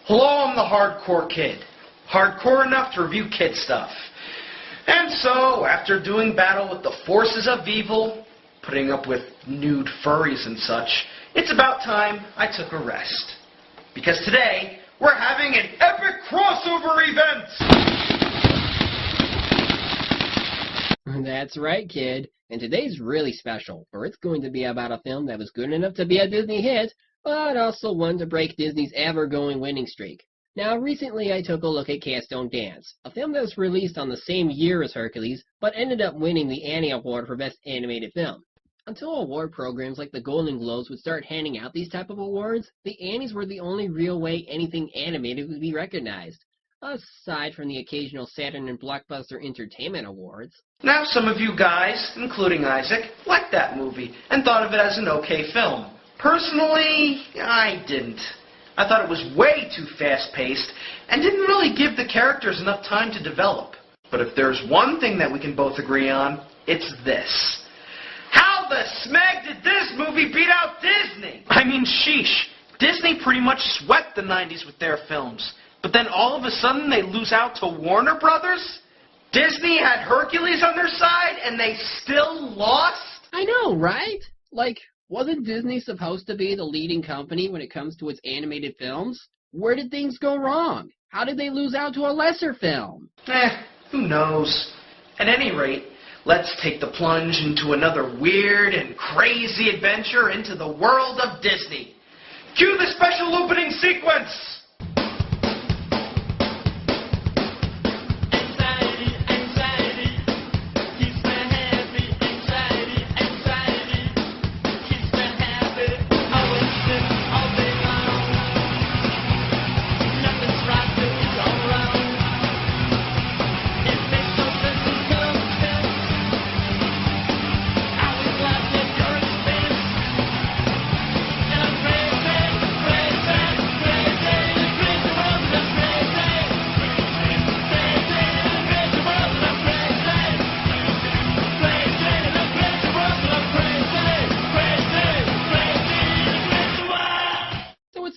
Hello, I'm the hardcore kid. Hardcore enough to review kid stuff. And so, after doing battle with the forces of evil, putting up with nude furries and such, it's about time I took a rest. Because today, we're having an epic crossover event! That's right, kid. And today's really special, for it's going to be about a film that was good enough to be a Disney hit, but also one to break Disney's ever-going winning streak. Now, recently I took a look at Cats Don't Dance, a film that was released on the same year as Hercules, but ended up winning the Annie Award for Best Animated Film. Until award programs like the Golden Globes would start handing out these type of awards, the Annies were the only real way anything animated would be recognized, aside from the occasional Saturn and Blockbuster Entertainment Awards. Now, some of you guys, including Isaac, liked that movie and thought of it as an okay film. Personally, I didn't. I thought it was way too fast-paced and didn't really give the characters enough time to develop. But if there's one thing that we can both agree on, it's this. How the smeg did this movie beat out Disney? I mean, sheesh. Disney pretty much swept the 90s with their films. But then all of a sudden they lose out to Warner Brothers? Disney had Hercules on their side and they still lost? I know, right? Like, wasn't Disney supposed to be the leading company when it comes to its animated films? Where did things go wrong? How did they lose out to a lesser film? Who knows? At any rate, let's take the plunge into another weird and crazy adventure into the world of Disney. Cue the special opening sequence!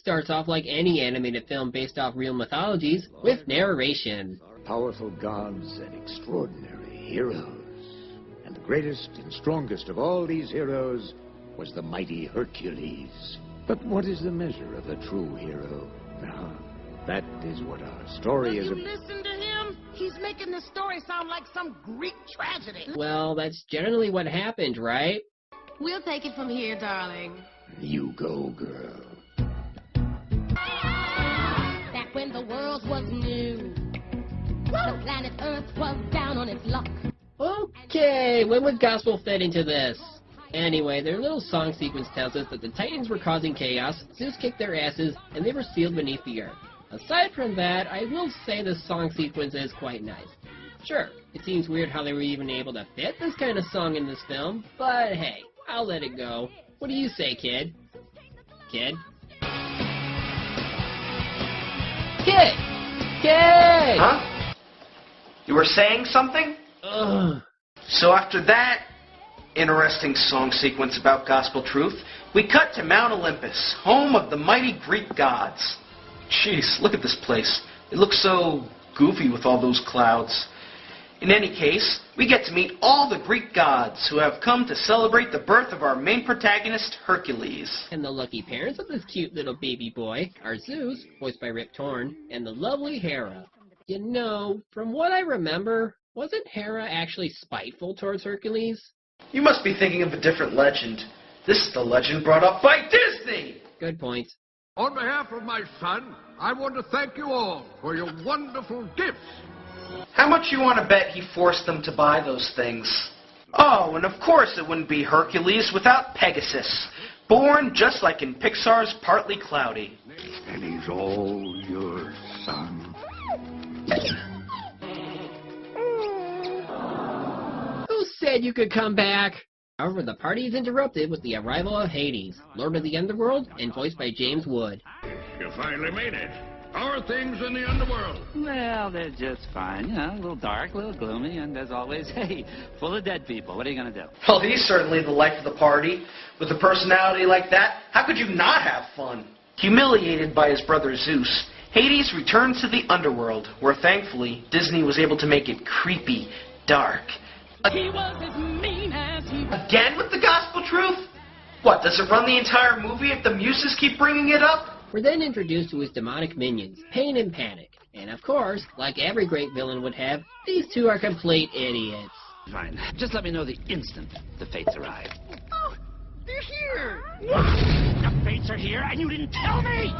Starts off like any animated film based off real mythologies, with narration. Powerful gods and extraordinary heroes. And the greatest and strongest of all these heroes was the mighty Hercules. But what is the measure of a true hero? Now, that is what our story is about. Listen to him? He's making the story sound like some Greek tragedy. Well, that's generally what happened, right? We'll take it from here, darling. You go, girl. Back when the world was new, the planet Earth was down on its luck. Okay, when would gospel fit into this? Anyway, their little song sequence tells us that the Titans were causing chaos, Zeus kicked their asses, and they were sealed beneath the earth. Aside from that, I will say the song sequence is quite nice. Sure, it seems weird how they were even able to fit this kind of song in this film, but hey, I'll let it go. What do you say, kid? Kid? Kid! Kid! Huh? You were saying something? Ugh. So after that interesting song sequence about gospel truth, we cut to Mount Olympus, home of the mighty Greek gods. Jeez, look at this place. It looks so goofy with all those clouds. In any case, we get to meet all the Greek gods who have come to celebrate the birth of our main protagonist, Hercules. And the lucky parents of this cute little baby boy are Zeus, voiced by Rip Torn, and the lovely Hera. You know, from what I remember, wasn't Hera actually spiteful towards Hercules? You must be thinking of a different legend. This is the legend brought up by Disney! Good point. On behalf of my son, I want to thank you all for your wonderful gifts. How much you want to bet he forced them to buy those things? Oh, and of course it wouldn't be Hercules without Pegasus, born just like in Pixar's Partly Cloudy. And he's all yours, son. Who said you could come back? However, the party is interrupted with the arrival of Hades, Lord of the Underworld, and voiced by James Wood. You finally made it. How are things in the underworld? Well, they're just fine. You know, a little dark, a little gloomy, and as always, hey, full of dead people. What are you going to do? Well, he's certainly the life of the party. With a personality like that, how could you not have fun? Humiliated by his brother Zeus, Hades returns to the underworld, where thankfully Disney was able to make it creepy, dark. He was as mean as he was. Again with the gospel truth? What, does it run the entire movie if the muses keep bringing it up? We're then introduced to his demonic minions, Pain and Panic. And of course, like every great villain would have, these two are complete idiots. Fine. Just let me know the instant the Fates arrive. Oh, they're here. The Fates are here and you didn't tell me?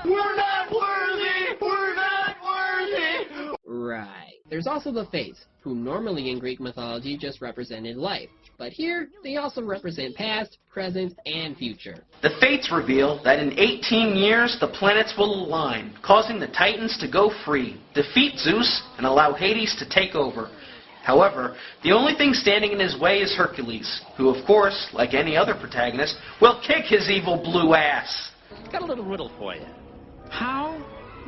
We're not worthy! We're not worthy! Right. There's also the Fates, who normally in Greek mythology just represented life. But here, they also represent past, present, and future. The Fates reveal that in 18 years, the planets will align, causing the Titans to go free, defeat Zeus, and allow Hades to take over. However, the only thing standing in his way is Hercules, who of course, like any other protagonist, will kick his evil blue ass. Got a little riddle for you. How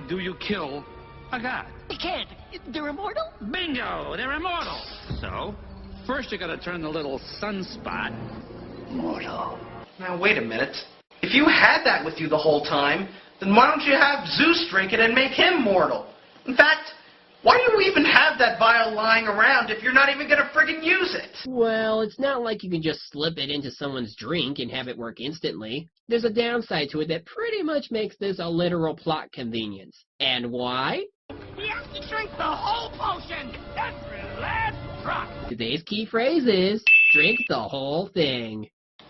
do you kill a god? You can't. They're immortal? Bingo! They're immortal! So, first you gotta turn the little sunspot mortal. Now wait a minute. If you had that with you the whole time, then why don't you have Zeus drink it and make him mortal? In fact, why do you even have that vial lying around if you're not even gonna friggin' use it? Well, it's not like you can just slip it into someone's drink and have it work instantly. There's a downside to it that pretty much makes this a literal plot convenience. And why? He has to drink the whole potion. That's the last drop. Today's key phrase is, drink the whole thing.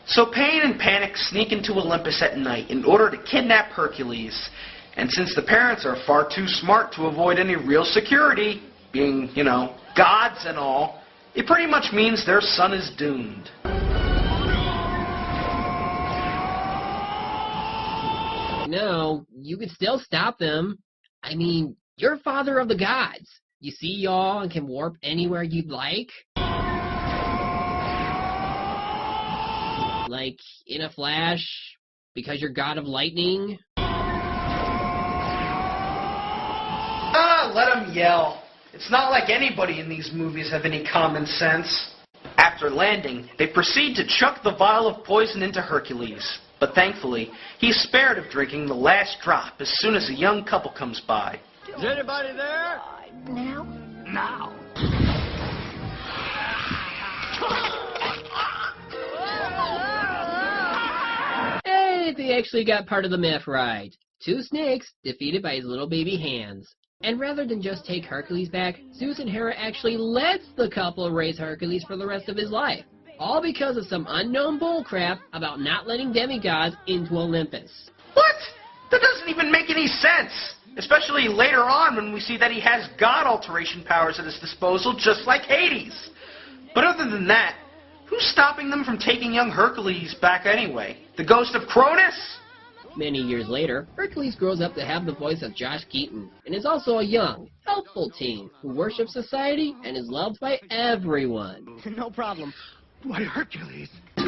So Pain and Panic sneak into Olympus at night in order to kidnap Hercules. And since the parents are far too smart to avoid any real security, being, gods and all, it pretty much means their son is doomed. No, you could still stop them. I mean, you're father of the gods. You see y'all and can warp anywhere you'd like. Like, in a flash, because you're god of lightning. Let them yell. It's not like anybody in these movies have any common sense. After landing, they proceed to chuck the vial of poison into Hercules. But thankfully, he's spared of drinking the last drop as soon as a young couple comes by. Is anybody there? Now. Hey, they actually got part of the myth right. Two snakes defeated by his little baby hands. And rather than just take Hercules back, Zeus and Hera actually lets the couple raise Hercules for the rest of his life. All because of some unknown bullcrap about not letting demigods into Olympus. What? That doesn't even make any sense. Especially later on when we see that he has god alteration powers at his disposal, just like Hades. But other than that, who's stopping them from taking young Hercules back anyway? The ghost of Cronus? Many years later, Hercules grows up to have the voice of Josh Keaton, and is also a young, helpful teen who worships society and is loved by everyone. No problem. Why, Hercules? No.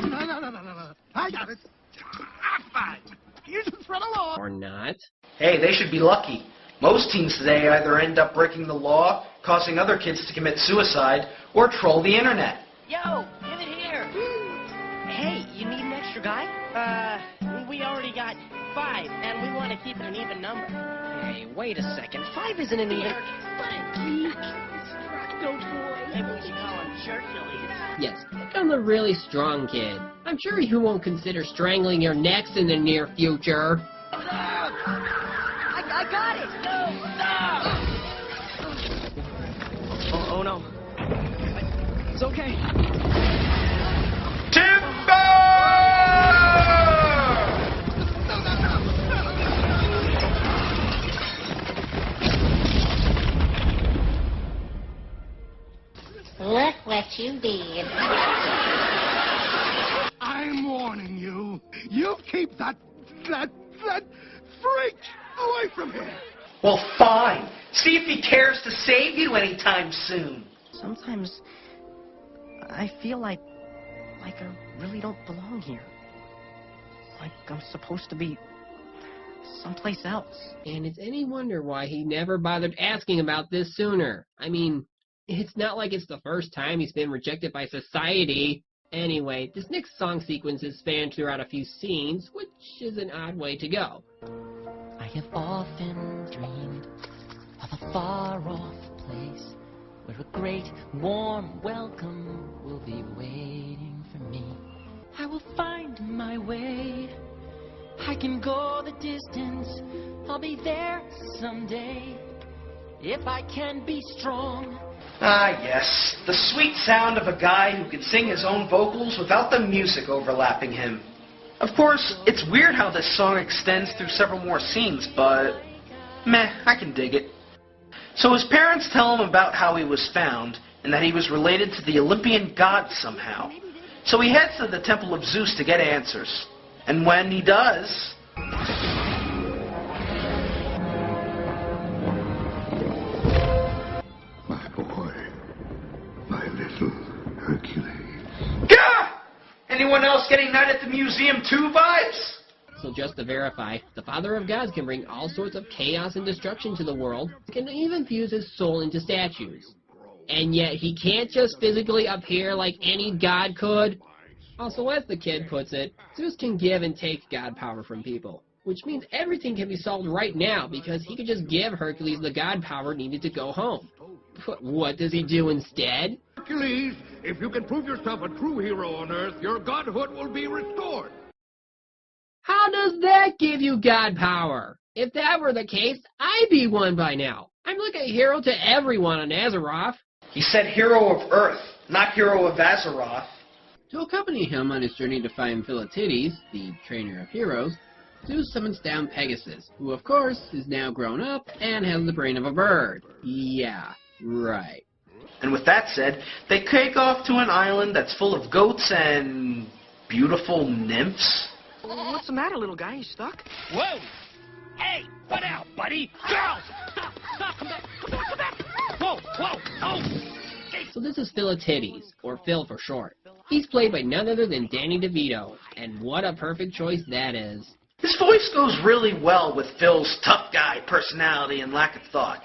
I got it. Fine. You just run along. Or not. Hey, they should be lucky. Most teens today either end up breaking the law, causing other kids to commit suicide, or troll the internet. Yo, give it here. Hey, you need an extra guy? We already got 5, and we want to keep it an even number. Hey, wait a second. 5 isn't an even. Maybe we should call him Hercules. Yes, pick on the really strong kid. I'm sure you won't consider strangling your necks in the near future. I got it. No. Oh no. It's okay. Look what you did. I'm warning you. You keep that freak away from here. Well, fine. See if he cares to save you anytime soon. Sometimes I feel like I really don't belong here. Like I'm supposed to be someplace else. And it's any wonder why he never bothered asking about this sooner. I mean, it's not like it's the first time he's been rejected by society. Anyway, this next song sequence is spanned throughout a few scenes, which is an odd way to go. I have often dreamed of a far-off place where a great, warm welcome will be waiting for me. I will find my way. I can go the distance. I'll be there someday. If I can be strong. Ah, yes. The sweet sound of a guy who can sing his own vocals without the music overlapping him. Of course, it's weird how this song extends through several more scenes, but meh, I can dig it. So his parents tell him about how he was found, and that he was related to the Olympian gods somehow. So he heads to the Temple of Zeus to get answers. And when he does... My boy, my little Hercules. Gah! Anyone else getting Night at the Museum 2 vibes? So just to verify, the Father of Gods can bring all sorts of chaos and destruction to the world, can even fuse his soul into statues. And yet he can't just physically appear like any god could. Also, as the kid puts it, Zeus can give and take god power from people, which means everything can be solved right now because he could just give Hercules the god power needed to go home. But what does he do instead? Hercules, if you can prove yourself a true hero on Earth, your godhood will be restored. How does that give you god power? If that were the case, I'd be one by now. I'm like a hero to everyone on Azeroth. He said hero of Earth, not hero of Azeroth. To accompany him on his journey to find Philoctetes, the trainer of heroes, Zeus summons down Pegasus, who of course is now grown up and has the brain of a bird. Yeah, right. And with that said, they take off to an island that's full of goats and beautiful nymphs. What's the matter, little guy? You stuck? Whoa! Hey, what out, buddy? Girls! Stop! Stop! Come back! Come back! Come back! Whoa! Whoa! Oh! So this is Philoctetes, or Phil for short. He's played by none other than Danny DeVito, and what a perfect choice that is. His voice goes really well with Phil's tough guy personality and lack of thought.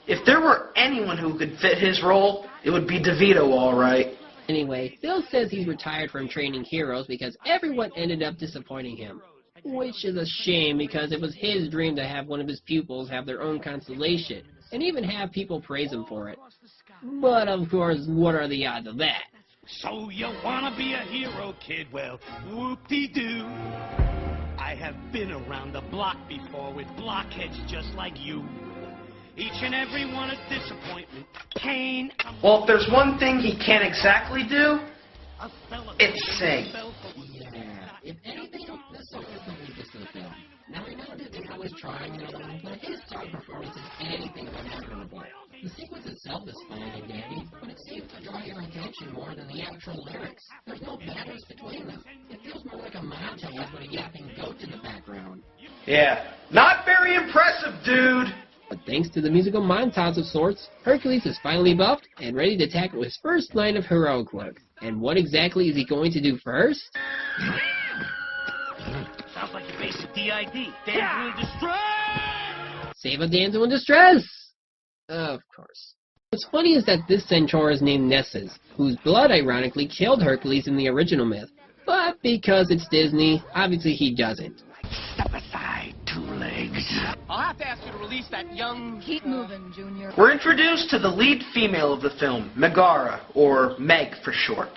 If there were anyone who could fit his role, it would be DeVito, all right. Anyway, Phil says he's retired from training heroes because everyone ended up disappointing him. Which is a shame because it was his dream to have one of his pupils have their own constellation, and even have people praise him for it. But of course, what are the odds of that? So you wanna be a hero, kid? Well, whoop-de-doo. I have been around the block before with blockheads just like you. Each and every one a disappointment, pain. Well, if there's one thing he can't exactly do, it's sing. Yeah, if anything, this song is going to be just to the film. Now, I know that Dino was trying, but his song performance is anything but memorable. The sequence itself is fine and dandy, but it seems to draw your attention more than the actual lyrics. There's no patterns between them. It feels more like a montage with a yapping goat in the background. Yeah, not very impressive, dude. But thanks to the musical montage of sorts, Hercules is finally buffed and ready to tackle his first line of heroic work. And what exactly is he going to do first? Sounds like your basic DID. Damsel in distress! Save a damsel in distress! Of course. What's funny is that this centaur is named Nessus, whose blood ironically killed Hercules in the original myth. But because it's Disney, obviously he doesn't. Step aside, two legs. I'll have to ask you to release that young... Keep moving, Junior. We're introduced to the lead female of the film, Megara, or Meg for short.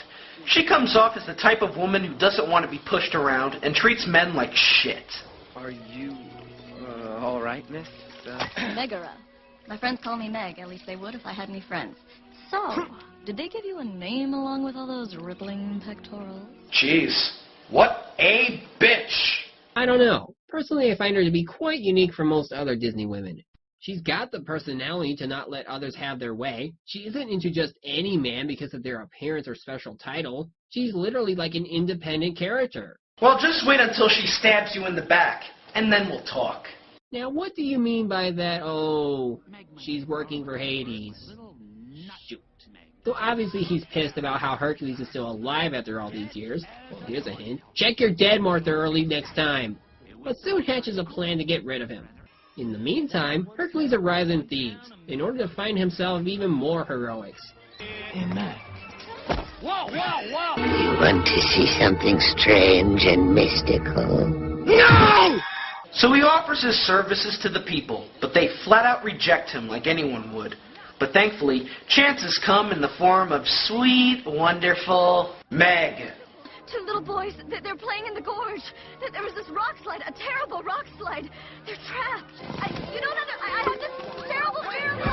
She comes off as the type of woman who doesn't want to be pushed around and treats men like shit. Are you, all right, miss? Megara. My friends call me Meg. At least they would if I had any friends. So, did they give you a name along with all those rippling pectorals? Jeez, what a bitch! I don't know. Personally, I find her to be quite unique from most other Disney women. She's got the personality to not let others have their way. She isn't into just any man because of their appearance or special title. She's literally like an independent character. Well, just wait until she stabs you in the back, and then we'll talk. Now, what do you mean by that, oh, she's working for Hades? Shoot. So obviously he's pissed about how Hercules is still alive after all these years. Well, here's a hint. Check your dead more thoroughly next time. But soon hatches a plan to get rid of him. In the meantime, Hercules arrives in Thebes in order to find himself even more heroics. Hey, Meg. Whoa, whoa, whoa! You want to see something strange and mystical? No! So he offers his services to the people, but they flat out reject him like anyone would. But thankfully, chances come in the form of sweet, wonderful Meg. Two little boys, they're playing in the gorge. There was this rock slide, a terrible rock slide. They're trapped. I have this terrible fear of...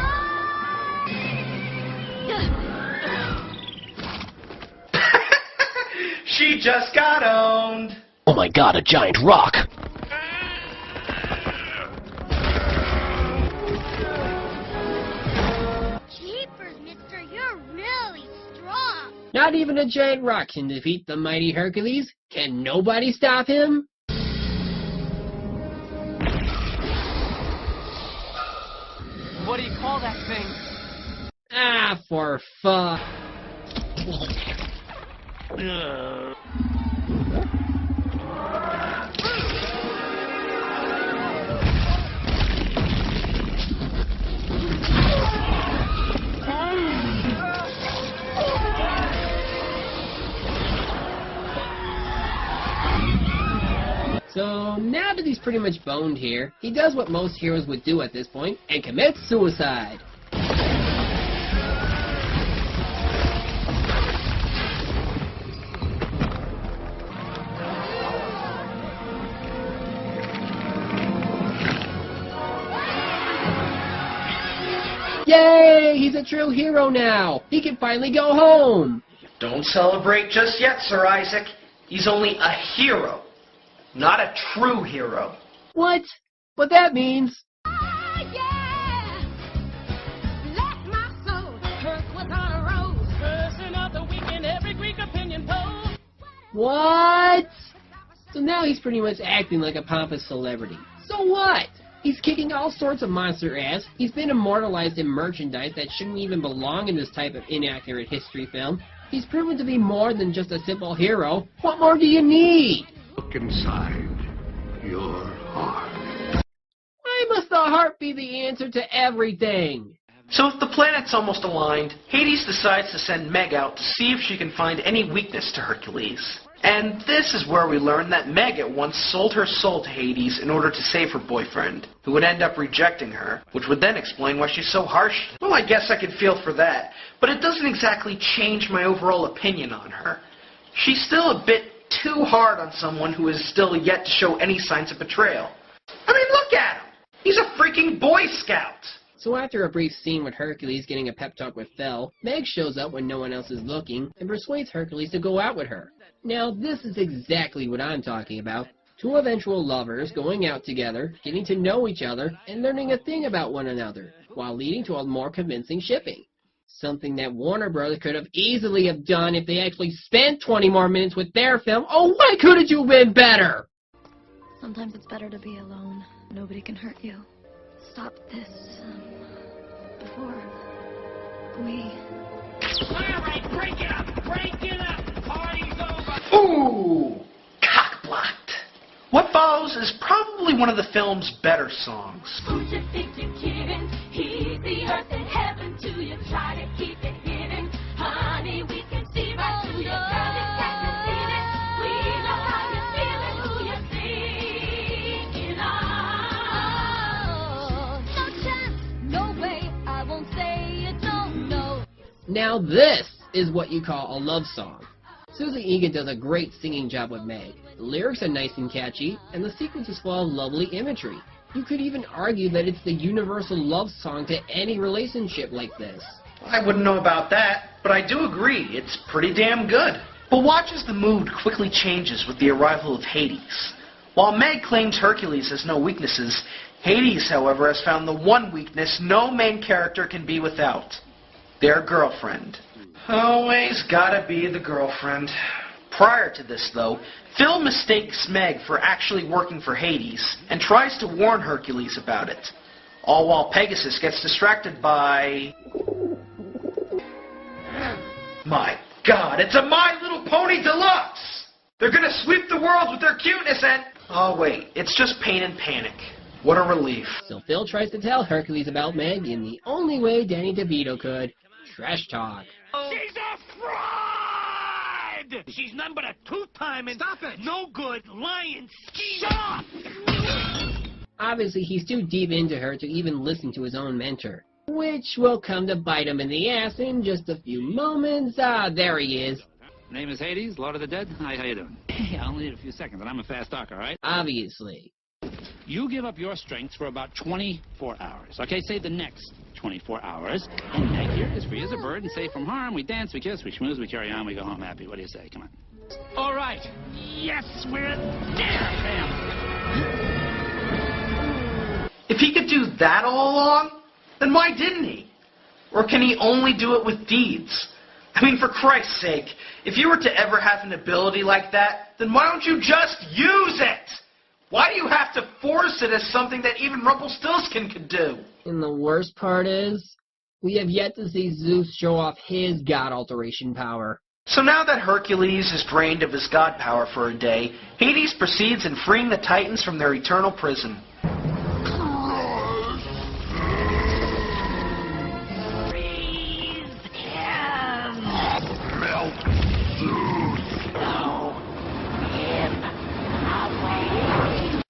She just got owned. Oh my god, a giant rock! Jeepers, mister, you're really strong. Not even a giant rock can defeat the mighty Hercules. Can nobody stop him? What do you call that thing? Ah, for fuck. So, now that he's pretty much boned here, he does what most heroes would do at this point, and commits suicide. Yay! He's a true hero now! He can finally go home! Don't celebrate just yet, Sir Isaac. He's only a hero, not a true hero. What? What that means? What? So now he's pretty much acting like a pompous celebrity. So what? He's kicking all sorts of monster ass. He's been immortalized in merchandise that shouldn't even belong in this type of inaccurate history film. He's proven to be more than just a simple hero. What more do you need? Look inside your heart. Why must the heart be the answer to everything? So if the planets almost aligned, Hades decides to send Meg out to see if she can find any weakness to Hercules. And this is where we learn that Meg at once sold her soul to Hades in order to save her boyfriend, who would end up rejecting her, which would then explain why she's so harsh. Well, I guess I could feel for that, but it doesn't exactly change my overall opinion on her. She's still a bit too hard on someone who is still yet to show any signs of betrayal. I mean, look at him! He's a freaking Boy Scout! So after a brief scene with Hercules getting a pep talk with Fel, Meg shows up when no one else is looking and persuades Hercules to go out with her. Now this is exactly what I'm talking about. Two eventual lovers going out together, getting to know each other, and learning a thing about one another, while leading to a more convincing shipping. Something that Warner Brothers could have easily have done if they actually spent 20 more minutes with their film. Oh, why couldn't you have been better? Sometimes it's better to be alone. Nobody can hurt you. Stop this, before we... Alright, break it up! Break it up! Party's over! Ooh! Cock-blocked. What follows is probably one of the film's better songs. Who you think you're kidding? He's the earth and heaven to you. Try to keep it hidden. Honey, we can see right through your girl. You can't deceive it. We know how you're feeling, who you're thinking of. No chance, no way, I won't say you don't know. Now this is what you call a love song. Susie Egan does a great singing job with Meg. The lyrics are nice and catchy, and the sequence is full of lovely imagery. You could even argue that it's the universal love song to any relationship like this. I wouldn't know about that, but I do agree, it's pretty damn good. But watch as the mood quickly changes with the arrival of Hades. While Meg claims Hercules has no weaknesses, Hades, however, has found the one weakness no main character can be without. Their girlfriend. Always gotta be the girlfriend. Prior to this, though, Phil mistakes Meg for actually working for Hades and tries to warn Hercules about it. All while Pegasus gets distracted by... My God, it's a My Little Pony Deluxe! They're gonna sweep the world with their cuteness and... Oh wait, it's just Pain and Panic. What a relief. So Phil tries to tell Hercules about Meg in the only way Danny DeVito could. Trash talk. She's a fraud! dead. She's none but a two-timing, Stop it! no good, lying Shut up! Obviously, he's too deep into her to even listen to his own mentor, which will come to bite him in the ass in just a few moments. Ah, there he is. Name is Hades, Lord of the Dead. Hi, how you doing? Hey, I'll need a few seconds, and I'm a fast talker, all right? Obviously. You give up your strength for about 24 hours. Okay, say the next 24 hours. And Meg here is free as a bird and safe from harm. We dance, we kiss, we schmooze, we carry on, we go home happy. What do you say? Come on. All right. Yes, we're there, Pam. If he could do that all along, then why didn't he? Or can he only do it with deeds? I mean, for Christ's sake, if you were to ever have an ability like that, then why don't you just use it? Why do you have to force it as something that even Rumpelstiltskin could do? And the worst part is, we have yet to see Zeus show off his god alteration power. So now that Hercules is drained of his god power for a day, Hades proceeds in freeing the Titans from their eternal prison.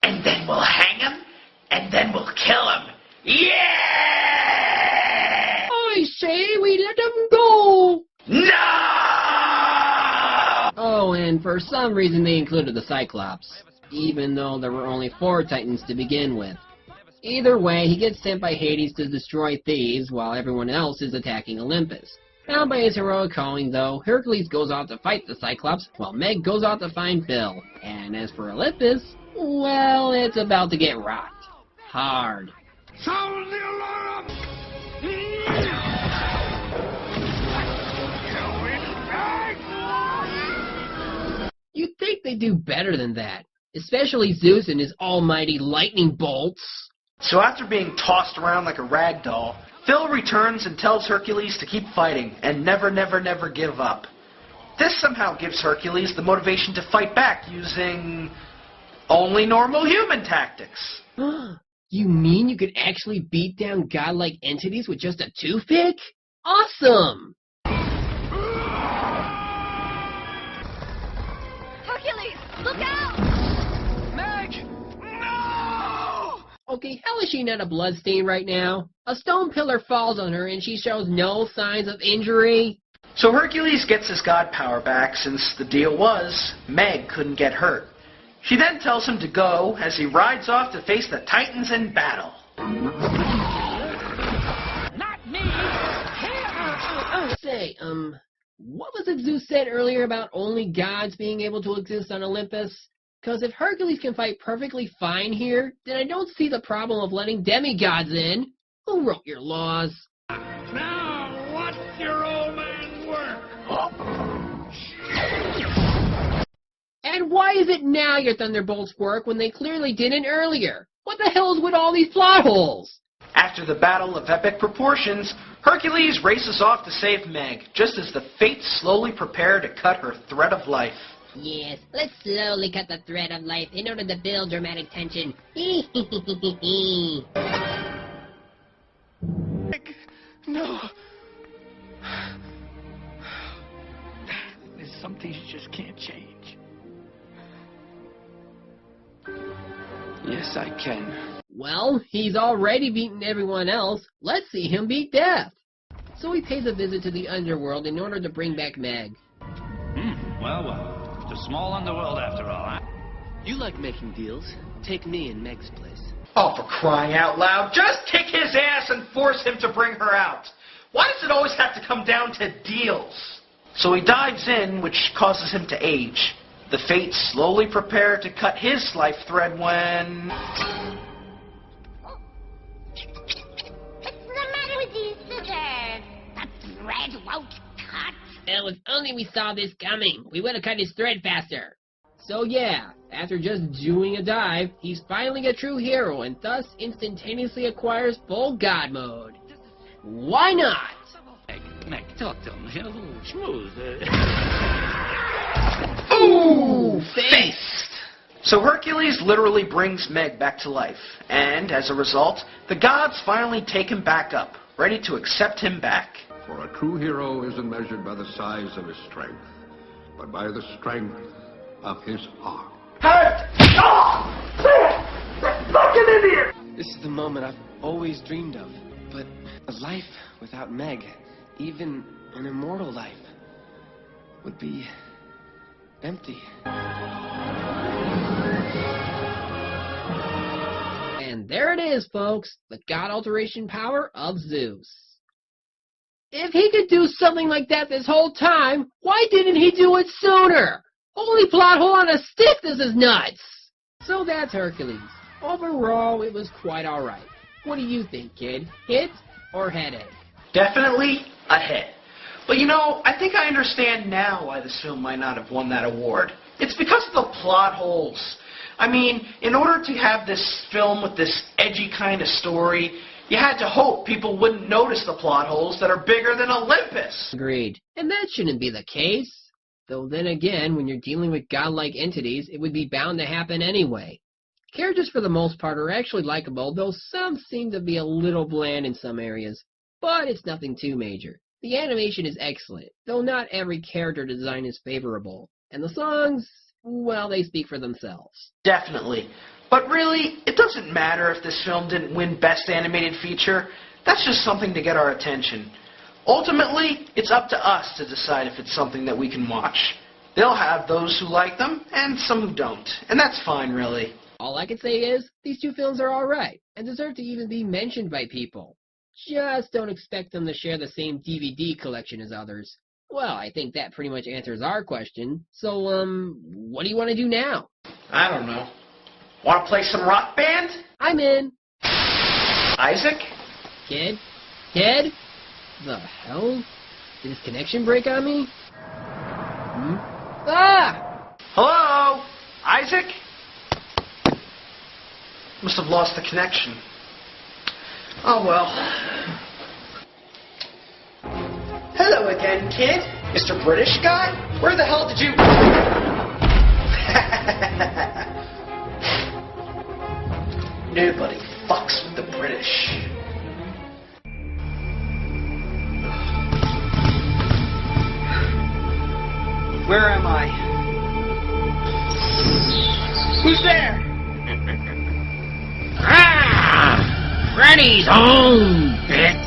And then we'll hang him, and then we'll kill him. Yeah! I say we let him go! No! Oh, and for some reason they included the Cyclops, even though there were only 4 Titans to begin with. Either way, he gets sent by Hades to destroy Thebes while everyone else is attacking Olympus. Bound by his heroic calling, though, Hercules goes out to fight the Cyclops, while Meg goes out to find Bill. And as for Olympus, well, it's about to get rocked. Hard. Sound the alarm! You'd think they'd do better than that, especially Zeus and his almighty lightning bolts. So after being tossed around like a rag doll, Phil returns and tells Hercules to keep fighting and never, never, never give up. This somehow gives Hercules the motivation to fight back using only normal human tactics. You mean you could actually beat down godlike entities with just a toothpick? Awesome! Hercules, look out! Meg! No! Okay, how is she not a bloodstain right now? A stone pillar falls on her and she shows no signs of injury. So Hercules gets his god power back since the deal was Meg couldn't get hurt. She then tells him to go as he rides off to face the Titans in battle. Not me! Say, what was it Zeus said earlier about only gods being able to exist on Olympus? Because if Hercules can fight perfectly fine here, then I don't see the problem of letting demigods in. Who wrote your laws? Now, what's your old man work? And why is it now your thunderbolts work when they clearly didn't earlier? What the hell is with all these plot holes? After the battle of epic proportions, Hercules races off to save Meg, just as the Fates slowly prepare to cut her thread of life. Yes, let's slowly cut the thread of life in order to build dramatic tension. No. There's some things you just can't change. Yes, I can. Well, he's already beaten everyone else. Let's see him beat death. So he pays a visit to the underworld in order to bring back Meg. Well. It's a small underworld after all, huh? You like making deals. Take me in Meg's place. Oh, for crying out loud, just kick his ass and force him to bring her out. Why does it always have to come down to deals? So he dives in, which causes him to age. The Fates slowly prepare to cut his life thread when... What's the matter with these scissors? The thread won't cut. Well, if only we saw this coming, we would have cut his thread faster. So yeah, after just doing a dive, he's finally a true hero and thus instantaneously acquires full god mode. Why not? Meg, talk to him. A little smooth. Ooh, faced! So Hercules literally brings Meg back to life, and as a result, the gods finally take him back up, ready to accept him back. For a true hero isn't measured by the size of his strength, but by the strength of his heart. This is the moment I've always dreamed of. But a life without Meg, even an immortal life, would be empty. And there it is, folks, the god alteration power of Zeus. If he could do something like that this whole time, why didn't he do it sooner? Holy plot hole on a stick, this is nuts! So that's Hercules. Overall, it was quite alright. What do you think, kid? Hit or headache? Definitely a hit. But you know, I think I understand now why this film might not have won that award. It's because of the plot holes. I mean, in order to have this film with this edgy kind of story, you had to hope people wouldn't notice the plot holes that are bigger than Olympus. Agreed. And that shouldn't be the case. Though then again, when you're dealing with godlike entities, it would be bound to happen anyway. Characters for the most part are actually likable, though some seem to be a little bland in some areas. But it's nothing too major. The animation is excellent, though not every character design is favorable. And the songs, well, they speak for themselves. Definitely. But really, it doesn't matter if this film didn't win Best Animated Feature. That's just something to get our attention. Ultimately, it's up to us to decide if it's something that we can watch. They'll have those who like them, and some who don't. And that's fine, really. All I can say is, these two films are alright, and deserve to even be mentioned by people. Just don't expect them to share the same DVD collection as others. Well, I think that pretty much answers our question. So, what do you want to do now? I don't know. Want to play some rock band? I'm in. Isaac? Kid? Kid? The hell? Did his connection break on me? Ah! Hello? Isaac? Must have lost the connection. Oh well. Hello again, kid. Mr. British guy? Where the hell did you... Nobody fucks with the British. Where am I? Who's there? Freddy's home, bitch!